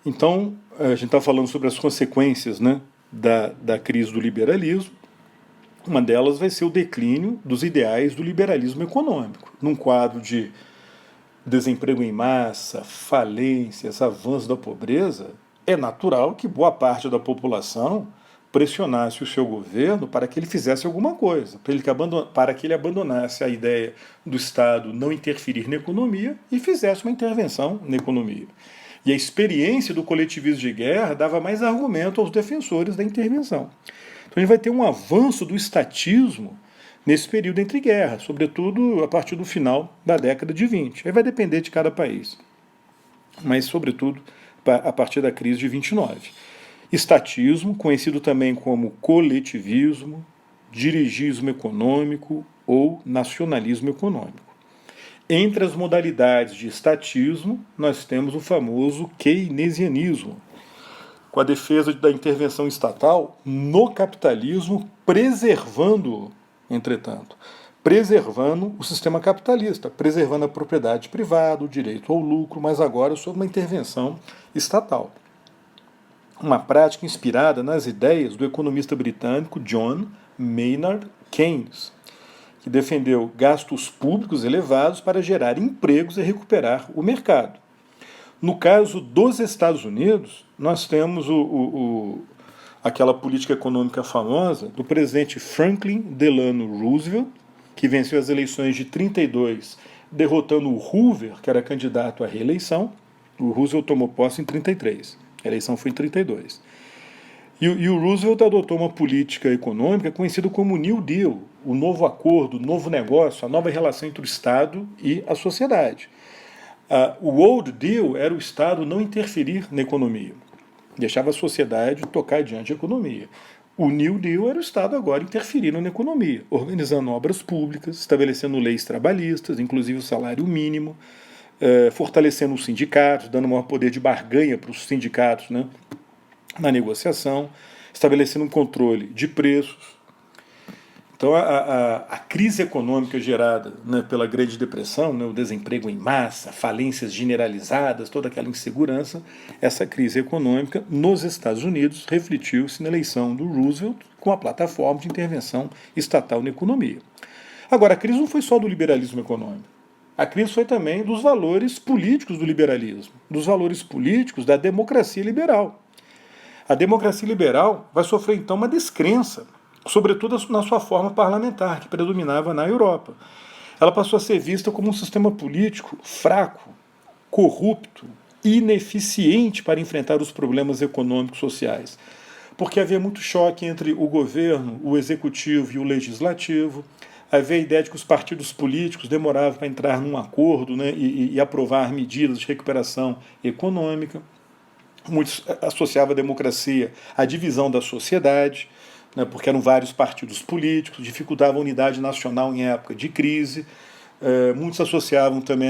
Então, a gente está falando sobre as consequências, né, da crise do liberalismo. Uma delas vai ser o declínio dos ideais do liberalismo econômico, num quadro de desemprego em massa, falências, avanço da pobreza. É natural que boa parte da população pressionasse o seu governo para que ele fizesse alguma coisa, para que ele abandonasse a ideia do Estado não interferir na economia e fizesse uma intervenção na economia. E a experiência do coletivismo de guerra dava mais argumento aos defensores da intervenção. Então a gente vai ter um avanço do estatismo nesse período entre guerras, sobretudo a partir do final da década de 20. Aí vai depender de cada país, mas sobretudo a partir da crise de 29. Estatismo, conhecido também como coletivismo, dirigismo econômico ou nacionalismo econômico. Entre as modalidades de estatismo, nós temos o famoso keynesianismo, com a defesa da intervenção estatal no capitalismo, preservando, entretanto, preservando o sistema capitalista, preservando a propriedade privada, o direito ao lucro, mas agora sob uma intervenção estatal. Uma prática inspirada nas ideias do economista britânico John Maynard Keynes, que defendeu gastos públicos elevados para gerar empregos e recuperar o mercado. No caso dos Estados Unidos, nós temos aquela política econômica famosa do presidente Franklin Delano Roosevelt, que venceu as eleições de 32, derrotando o Hoover, que era candidato à reeleição. O Roosevelt tomou posse em 33, a eleição foi em 32. E o Roosevelt adotou uma política econômica conhecida como New Deal, o novo acordo, o novo negócio, a nova relação entre o Estado e a sociedade. O Old Deal era o Estado não interferir na economia, deixava a sociedade tocar adiante a economia. O New Deal era o Estado agora interferindo na economia, organizando obras públicas, estabelecendo leis trabalhistas, inclusive o salário mínimo, fortalecendo os sindicatos, dando maior poder de barganha para os sindicatos, né, na negociação, estabelecendo um controle de preços. Então, a crise econômica gerada, né, pela Grande Depressão, né, o desemprego em massa, falências generalizadas, toda aquela insegurança, essa crise econômica nos Estados Unidos refletiu-se na eleição do Roosevelt com a plataforma de intervenção estatal na economia. Agora, a crise não foi só do liberalismo econômico. A crise foi também dos valores políticos do liberalismo, dos valores políticos da democracia liberal. A democracia liberal vai sofrer, então, uma descrença, sobretudo na sua forma parlamentar, que predominava na Europa. Ela passou a ser vista como um sistema político fraco, corrupto, ineficiente para enfrentar os problemas econômicos e sociais, porque havia muito choque entre o governo, o executivo e o legislativo. Havia a ideia de que os partidos políticos demoravam para entrar num acordo, né, e aprovar medidas de recuperação econômica. Muitos associavam a democracia à divisão da sociedade, né, porque eram vários partidos políticos, dificultava a unidade nacional em época de crise. Muitos associavam também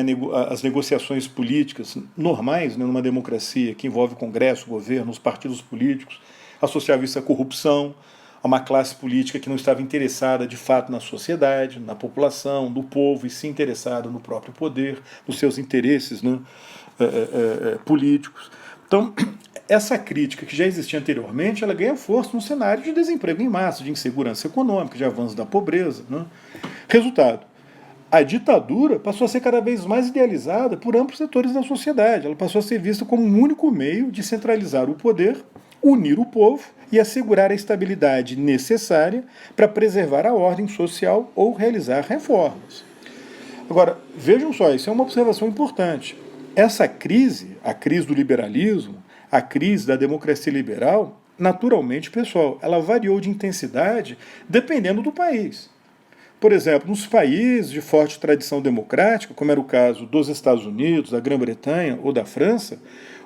as negociações políticas normais, né, numa democracia que envolve o Congresso, o governo, os partidos políticos, associavam isso à corrupção, a uma classe política que não estava interessada de fato na sociedade, na população, no povo, e sim interessada no próprio poder, nos seus interesses, né, políticos. Então, essa crítica que já existia anteriormente, ela ganha força no cenário de desemprego em massa, de insegurança econômica, de avanço da pobreza, né? Resultado, a ditadura passou a ser cada vez mais idealizada por amplos setores da sociedade. Ela passou a ser vista como um único meio de centralizar o poder, unir o povo e assegurar a estabilidade necessária para preservar a ordem social ou realizar reformas. Agora, vejam só, isso é uma observação importante. Essa crise, a crise do liberalismo, a crise da democracia liberal, naturalmente, pessoal, ela variou de intensidade dependendo do país. Por exemplo, nos países de forte tradição democrática, como era o caso dos Estados Unidos, da Grã-Bretanha ou da França,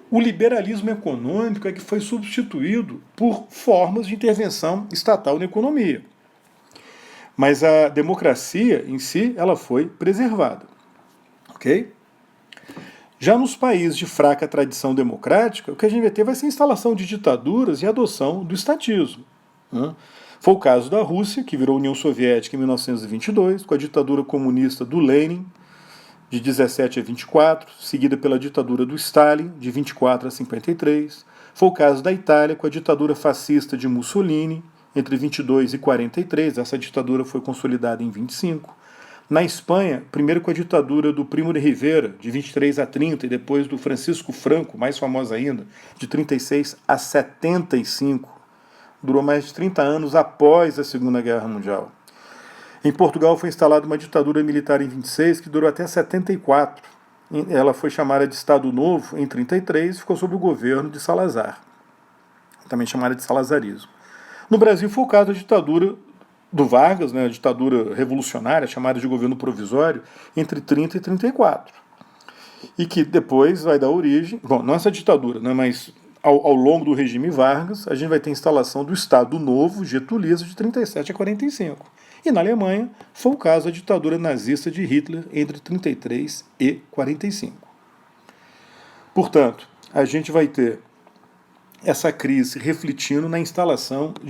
o liberalismo econômico é que foi substituído por formas de intervenção estatal na economia. Mas a democracia em si, ela foi preservada. Ok? Já nos países de fraca tradição democrática, o que a gente vai ter vai ser a instalação de ditaduras e a adoção do estatismo. Foi o caso da Rússia, que virou União Soviética em 1922, com a ditadura comunista do Lenin, de 17 a 24, seguida pela ditadura do Stalin, de 24 a 53. Foi o caso da Itália com a ditadura fascista de Mussolini, entre 22 e 43. Essa ditadura foi consolidada em 25. Na Espanha, primeiro com a ditadura do Primo de Rivera, de 23 a 30, e depois do Francisco Franco, mais famosa ainda, de 36 a 75. Durou mais de 30 anos após a Segunda Guerra Mundial. Em Portugal foi instalada uma ditadura militar em 26, que durou até 74. Ela foi chamada de Estado Novo em 33 e ficou sob o governo de Salazar, também chamada de salazarismo. No Brasil foi o caso da ditadura do Vargas, né, a ditadura revolucionária, chamada de governo provisório, entre 30 e 34. E que depois vai dar origem, bom, não essa ditadura, né, mas ao longo do regime Vargas, a gente vai ter a instalação do Estado Novo getulista de 37 a 45. E na Alemanha foi o caso da ditadura nazista de Hitler entre 33 e 45. Portanto, a gente vai ter essa crise refletindo na instalação de